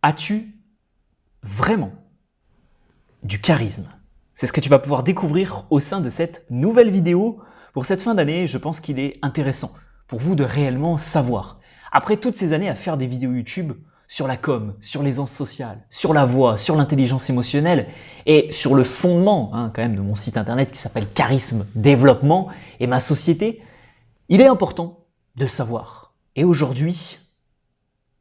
As-tu vraiment du charisme? C'est ce que tu vas pouvoir découvrir au sein de cette nouvelle vidéo. Pour cette fin d'année, je pense qu'il est intéressant pour vous de réellement savoir. Après toutes ces années à faire des vidéos YouTube sur la com, sur l'aisance sociale, sur la voix, sur l'intelligence émotionnelle et sur le fondement quand même de mon site internet qui s'appelle Charisme Développement et ma société, il est important de savoir. Et aujourd'hui,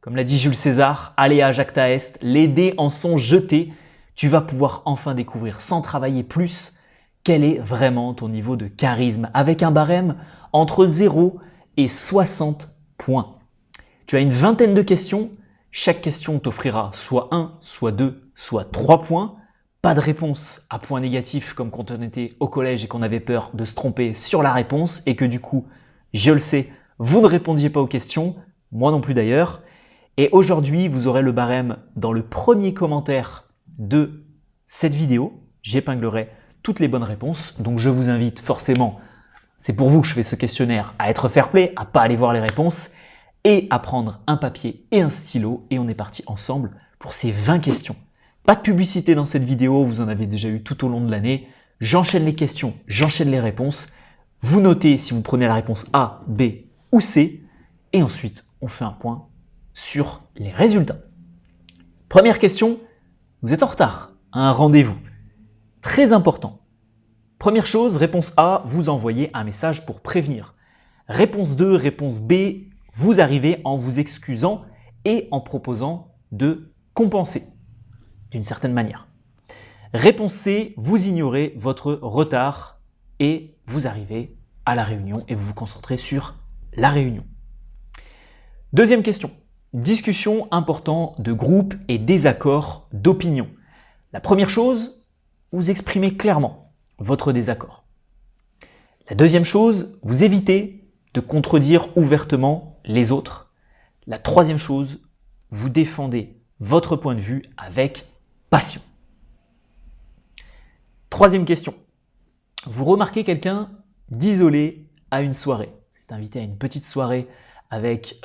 comme l'a dit Jules César, Alea jacta est, les dés en sont jetés. Tu vas pouvoir enfin découvrir, sans travailler plus, quel est vraiment ton niveau de charisme avec un barème entre 0 et 60 points. Tu as une vingtaine de questions. Chaque question t'offrira soit 1, soit 2, soit 3 points. Pas de réponse à points négatifs comme quand on était au collège et qu'on avait peur de se tromper sur la réponse et que du coup, je le sais, vous ne répondiez pas aux questions, moi non plus d'ailleurs. Et aujourd'hui, vous aurez le barème dans le premier commentaire de cette vidéo. J'épinglerai toutes les bonnes réponses. Donc je vous invite forcément, c'est pour vous que je fais ce questionnaire, à être fair-play, à pas aller voir les réponses et à prendre un papier et un stylo. Et on est parti ensemble pour ces 20 questions. Pas de publicité dans cette vidéo, vous en avez déjà eu tout au long de l'année. J'enchaîne les questions, j'enchaîne les réponses. Vous notez si vous prenez la réponse A, B ou C. Et ensuite, on fait un point sur les résultats. Première question, vous êtes en retard à un rendez-vous. Très important. Première chose, réponse A, vous envoyez un message pour prévenir. Réponse 2, réponse B, vous arrivez en vous excusant et en proposant de compenser d'une certaine manière. Réponse C, vous ignorez votre retard et vous arrivez à la réunion et vous vous concentrez sur la réunion. Deuxième question. Discussion important de groupe et désaccord d'opinion. La première chose, vous exprimez clairement votre désaccord. La deuxième chose, vous évitez de contredire ouvertement les autres. La troisième chose, vous défendez votre point de vue avec passion. Troisième question. Vous remarquez quelqu'un d'isolé à une soirée. Vous êtes invité à une petite soirée avec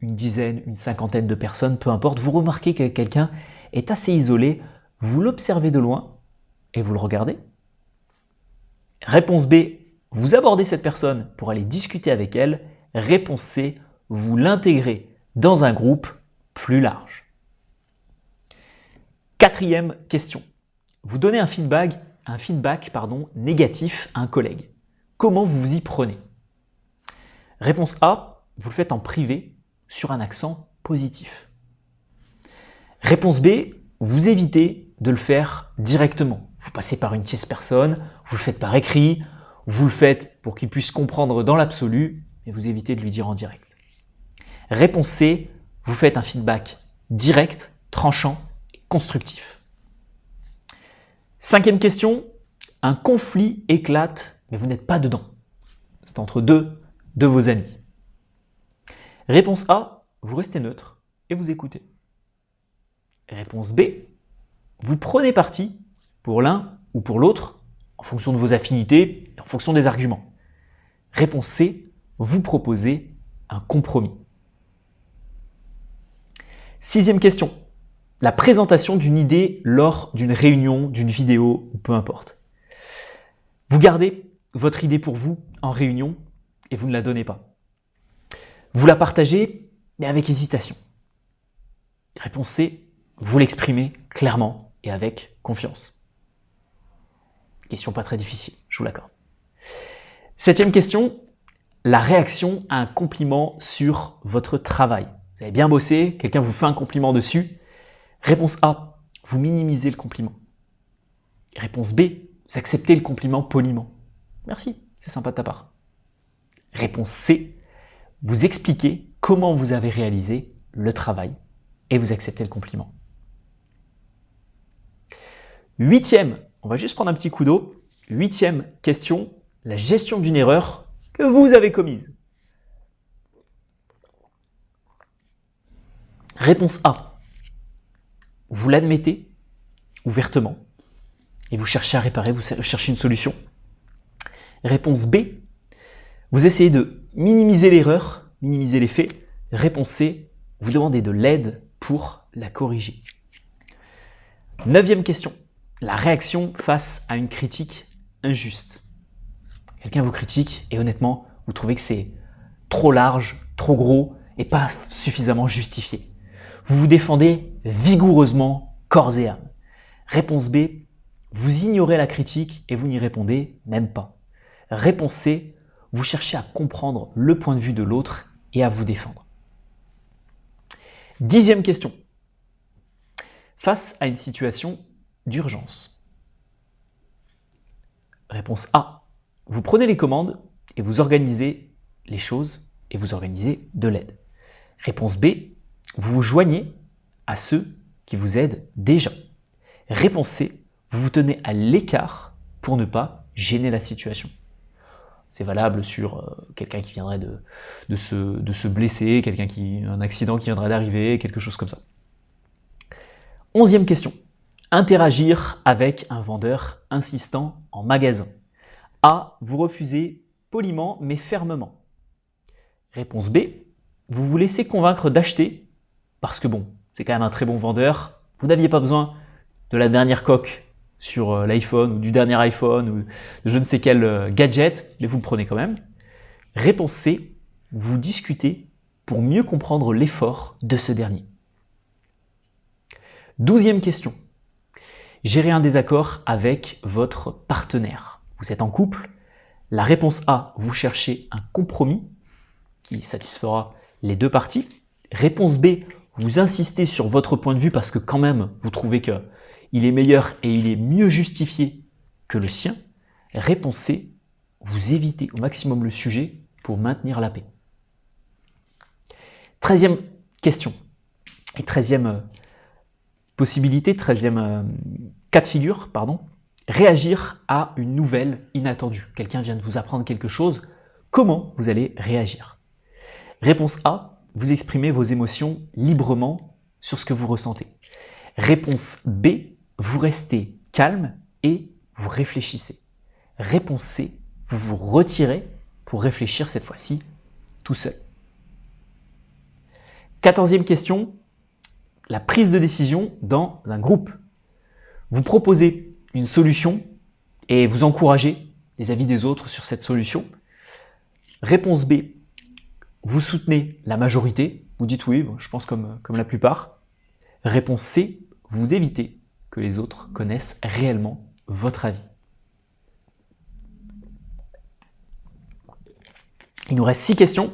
une dizaine, une cinquantaine de personnes, peu importe. Vous remarquez que quelqu'un est assez isolé, vous l'observez de loin et vous le regardez. Réponse B, vous abordez cette personne pour aller discuter avec elle. Réponse C, vous l'intégrez dans un groupe plus large. Quatrième question. Vous donnez un feedback négatif à un collègue. Comment vous vous y prenez? Réponse A, vous le faites en privé sur un accent positif. Réponse B, vous évitez de le faire directement. Vous passez par une tierce personne, vous le faites par écrit, vous le faites pour qu'il puisse comprendre dans l'absolu, mais vous évitez de lui dire en direct. Réponse C, vous faites un feedback direct, tranchant et constructif. Cinquième question, un conflit éclate, mais vous n'êtes pas dedans. C'est entre deux de vos amis. Réponse A, vous restez neutre et vous écoutez. Réponse B, vous prenez parti pour l'un ou pour l'autre en fonction de vos affinités et en fonction des arguments. Réponse C, vous proposez un compromis. Sixième question, la présentation d'une idée lors d'une réunion, d'une vidéo ou peu importe. Vous gardez votre idée pour vous en réunion et vous ne la donnez pas. Vous la partagez, mais avec hésitation. Réponse C, vous l'exprimez clairement et avec confiance. Question pas très difficile, je vous l'accorde. Septième question, la réaction à un compliment sur votre travail. Vous avez bien bossé, quelqu'un vous fait un compliment dessus. Réponse A, vous minimisez le compliment. Réponse B, vous acceptez le compliment poliment. Merci, c'est sympa de ta part. Réponse C, vous expliquez comment vous avez réalisé le travail et vous acceptez le compliment. Huitième, on va juste prendre un petit coup d'eau. Huitième question, la gestion d'une erreur que vous avez commise. Réponse A, vous l'admettez ouvertement et vous cherchez à réparer, vous cherchez une solution. Réponse B, vous essayez de minimiser l'erreur, minimiser les faits. Réponse C, vous demandez de l'aide pour la corriger. 9e question. La réaction face à une critique injuste. Quelqu'un vous critique et honnêtement, vous trouvez que c'est trop large, trop gros et pas suffisamment justifié. Vous vous défendez vigoureusement, corps et âme. Réponse B, vous ignorez la critique et vous n'y répondez même pas. Réponse C, vous cherchez à comprendre le point de vue de l'autre et à vous défendre. 10e question. Face à une situation d'urgence. Réponse A, vous prenez les commandes et vous organisez les choses et vous organisez de l'aide. Réponse B, vous vous joignez à ceux qui vous aident déjà. Réponse C, vous vous tenez à l'écart pour ne pas gêner la situation. C'est valable sur quelqu'un qui viendrait de se blesser, un accident qui viendrait d'arriver, quelque chose comme ça. 11e question. Interagir avec un vendeur insistant en magasin. A, vous refusez poliment mais fermement. Réponse B, vous vous laissez convaincre d'acheter parce que bon, c'est quand même un très bon vendeur. Vous n'aviez pas besoin de la dernière coque sur l'iPhone ou du dernier iPhone ou de je ne sais quel gadget, mais vous le prenez quand même. Réponse C, vous discutez pour mieux comprendre l'effort de ce dernier. 12e question. Gérer un désaccord avec votre partenaire. Vous êtes en couple. La réponse A, vous cherchez un compromis qui satisfera les deux parties. Réponse B, vous insistez sur votre point de vue parce que quand même, vous trouvez qu'il est meilleur et il est mieux justifié que le sien. Réponse C, vous évitez au maximum le sujet pour maintenir la paix. 13e question et 13e possibilité, 13e cas de figure, réagir à une nouvelle inattendue. Quelqu'un vient de vous apprendre quelque chose, comment vous allez réagir? Réponse A, vous exprimez vos émotions librement sur ce que vous ressentez. Réponse B, vous restez calme et vous réfléchissez. Réponse C, vous vous retirez pour réfléchir cette fois-ci tout seul. 14e question, la prise de décision dans un groupe. Vous proposez une solution et vous encouragez les avis des autres sur cette solution. Réponse B, vous soutenez la majorité, vous dites oui, je pense comme la plupart. Réponse C, vous évitez que les autres connaissent réellement votre avis. Il nous reste 6 questions.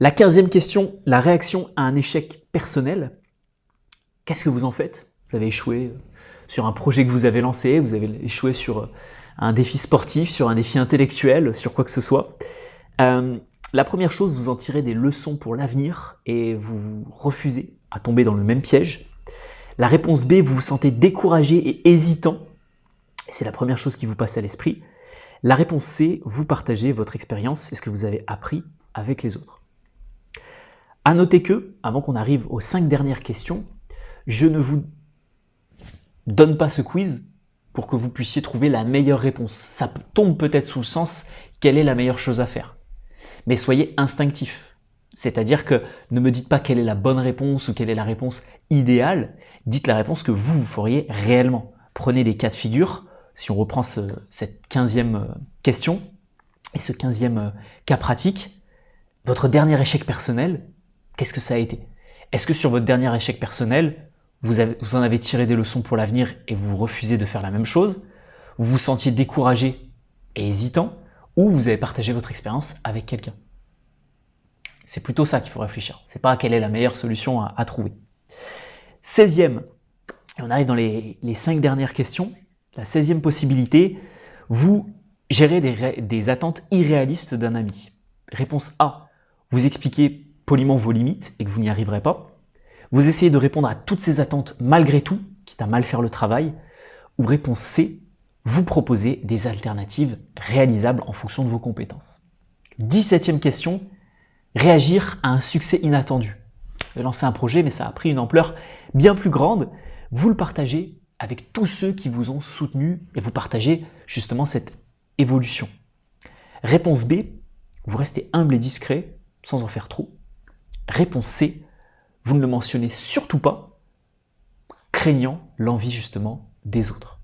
La 15e question, la réaction à un échec personnel. Qu'est-ce que vous en faites? Vous avez échoué sur un projet que vous avez lancé, vous avez échoué sur un défi sportif, sur un défi intellectuel, sur quoi que ce soit. La première chose, vous en tirez des leçons pour l'avenir et vous vous refusez à tomber dans le même piège. La réponse B, vous vous sentez découragé et hésitant. C'est la première chose qui vous passe à l'esprit. La réponse C, vous partagez votre expérience et ce que vous avez appris avec les autres. À noter que, avant qu'on arrive aux 5 dernières questions, je ne vous donne pas ce quiz pour que vous puissiez trouver la meilleure réponse. Ça tombe peut-être sous le sens quelle est la meilleure chose à faire. Mais soyez instinctif. C'est-à-dire que ne me dites pas quelle est la bonne réponse ou quelle est la réponse idéale. Dites la réponse que vous feriez réellement. Prenez les cas de figure. Si on reprend cette 15e question et ce 15e cas pratique, votre dernier échec personnel, qu'est-ce que ça a été? Est-ce que sur votre dernier échec personnel, vous en avez tiré des leçons pour l'avenir et vous refusez de faire la même chose? Vous vous sentiez découragé et hésitant? Ou vous avez partagé votre expérience avec quelqu'un? C'est plutôt ça qu'il faut réfléchir. C'est pas quelle est la meilleure solution à trouver. 16e, et on arrive dans les 5 dernières questions. La 16e possibilité, vous gérez des attentes irréalistes d'un ami. Réponse A, vous expliquez poliment vos limites et que vous n'y arriverez pas. Vous essayez de répondre à toutes ces attentes malgré tout, quitte à mal faire le travail. Ou réponse C, vous proposez des alternatives réalisables en fonction de vos compétences. 17e question, réagir à un succès inattendu. Vous avez lancé un projet, mais ça a pris une ampleur bien plus grande. Vous le partagez avec tous ceux qui vous ont soutenu et vous partagez justement cette évolution. Réponse B, vous restez humble et discret sans en faire trop. Réponse C, vous ne le mentionnez surtout pas, craignant l'envie justement des autres.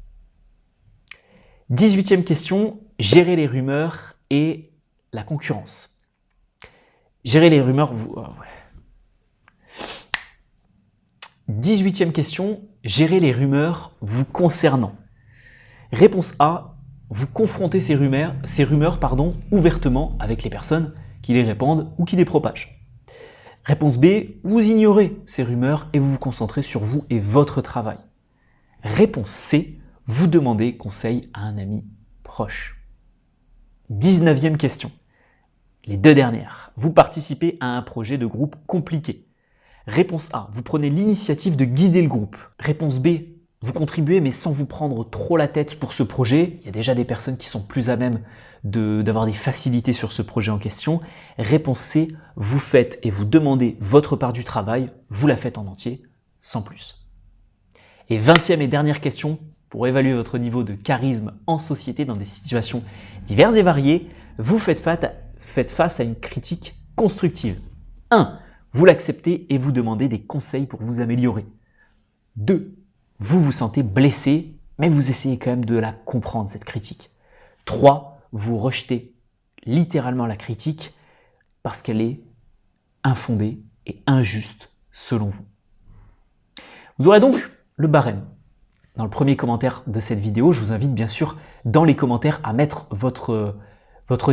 18e question, gérer les rumeurs et la concurrence. Gérer les rumeurs, 18e question, gérer les rumeurs vous concernant. Réponse A, vous confrontez ces rumeurs ouvertement avec les personnes qui les répandent ou qui les propagent. Réponse B, vous ignorez ces rumeurs et vous vous concentrez sur vous et votre travail. Réponse C, vous demandez conseil à un ami proche. 19e question. Les deux dernières. Vous participez à un projet de groupe compliqué. Réponse A, vous prenez l'initiative de guider le groupe. Réponse B, vous contribuez mais sans vous prendre trop la tête pour ce projet. Il y a déjà des personnes qui sont plus à même d'avoir des facilités sur ce projet en question. Réponse C, vous faites et vous demandez votre part du travail, vous la faites en entier, sans plus. Et 20e et dernière question, pour évaluer votre niveau de charisme en société dans des situations diverses et variées, vous faites face à une critique constructive. 1. Vous l'acceptez et vous demandez des conseils pour vous améliorer. 2. Vous vous sentez blessé, mais vous essayez quand même de la comprendre, cette critique. 3. Vous rejetez littéralement la critique parce qu'elle est infondée et injuste selon vous. Vous aurez donc le barème. Dans le premier commentaire de cette vidéo, je vous invite bien sûr dans les commentaires à mettre votre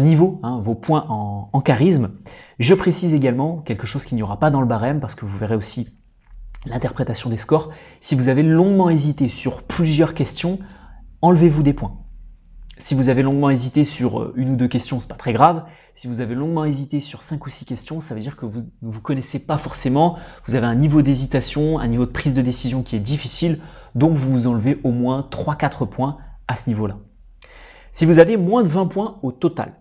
niveau, vos points en charisme. Je précise également quelque chose qu'il n'y aura pas dans le barème parce que vous verrez aussi l'interprétation des scores. Si vous avez longuement hésité sur plusieurs questions, enlevez-vous des points. Si vous avez longuement hésité sur une ou deux questions, c'est pas très grave. Si vous avez longuement hésité sur 5 ou 6 questions, ça veut dire que vous ne vous connaissez pas forcément. Vous avez un niveau d'hésitation, un niveau de prise de décision qui est difficile. Donc vous vous enlevez au moins 3-4 points à ce niveau-là. Si vous avez moins de 20 points au total,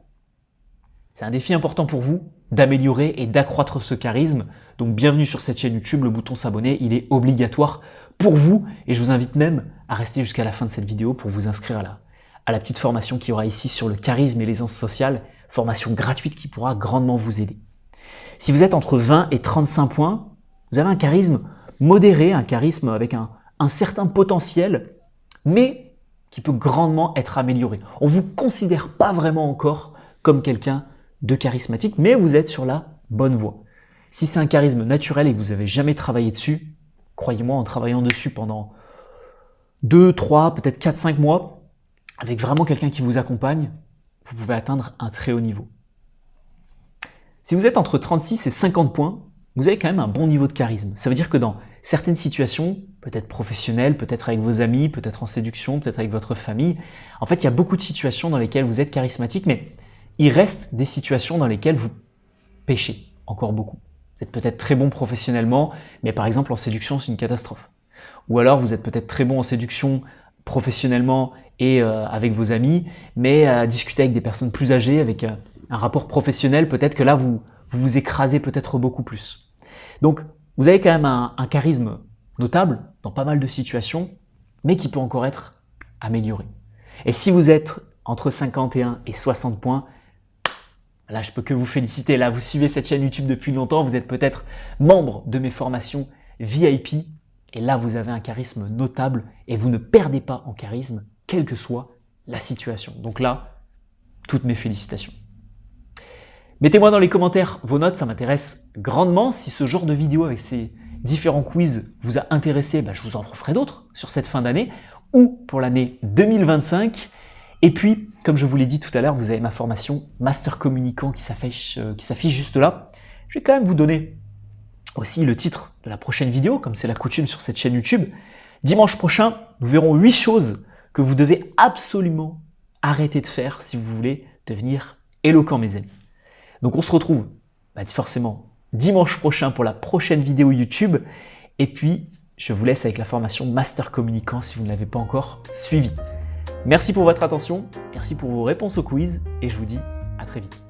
c'est un défi important pour vous d'améliorer et d'accroître ce charisme. Donc bienvenue sur cette chaîne YouTube, le bouton s'abonner, il est obligatoire pour vous. Et je vous invite même à rester jusqu'à la fin de cette vidéo pour vous inscrire à la petite formation qu'il y aura ici sur le charisme et l'aisance sociale, formation gratuite qui pourra grandement vous aider. Si vous êtes entre 20 et 35 points, vous avez un charisme modéré, un charisme avec un certain potentiel, mais qui peut grandement être amélioré. On ne vous considère pas vraiment encore comme quelqu'un de charismatique, mais vous êtes sur la bonne voie. Si c'est un charisme naturel et que vous n'avez jamais travaillé dessus, croyez-moi, en travaillant dessus pendant 2, 3, peut-être 4, 5 mois, avec vraiment quelqu'un qui vous accompagne, vous pouvez atteindre un très haut niveau. Si vous êtes entre 36 et 50 points, vous avez quand même un bon niveau de charisme. Ça veut dire que dans certaines situations, peut-être professionnelles, peut-être avec vos amis, peut-être en séduction, peut-être avec votre famille, en fait, il y a beaucoup de situations dans lesquelles vous êtes charismatique, mais il reste des situations dans lesquelles vous pêchez encore beaucoup. Vous êtes peut-être très bon professionnellement, mais par exemple en séduction, c'est une catastrophe. Ou alors vous êtes peut-être très bon en séduction professionnellement et avec vos amis, mais à discuter avec des personnes plus âgées, avec un rapport professionnel, peut-être que là, vous écrasez peut-être beaucoup plus. Donc, vous avez quand même un charisme notable dans pas mal de situations, mais qui peut encore être amélioré. Et si vous êtes entre 51 et 60 points, là, je peux que vous féliciter. Là, vous suivez cette chaîne YouTube depuis longtemps, vous êtes peut-être membre de mes formations VIP, et là, vous avez un charisme notable et vous ne perdez pas en charisme, quelle que soit la situation. Donc là, toutes mes félicitations. Mettez-moi dans les commentaires vos notes, ça m'intéresse grandement. Si ce genre de vidéo avec ces différents quiz vous a intéressé, je vous en referai d'autres sur cette fin d'année ou pour l'année 2025. Et puis, comme je vous l'ai dit tout à l'heure, vous avez ma formation Master Communicant qui s'affiche juste là. Je vais quand même vous donner aussi le titre de la prochaine vidéo, comme c'est la coutume sur cette chaîne YouTube. Dimanche prochain, nous verrons 8 choses que vous devez absolument arrêter de faire si vous voulez devenir éloquent, mes amis. Donc on se retrouve forcément dimanche prochain pour la prochaine vidéo YouTube. Et puis, je vous laisse avec la formation Master Communicant si vous ne l'avez pas encore suivie. Merci pour votre attention, merci pour vos réponses au quiz et je vous dis à très vite.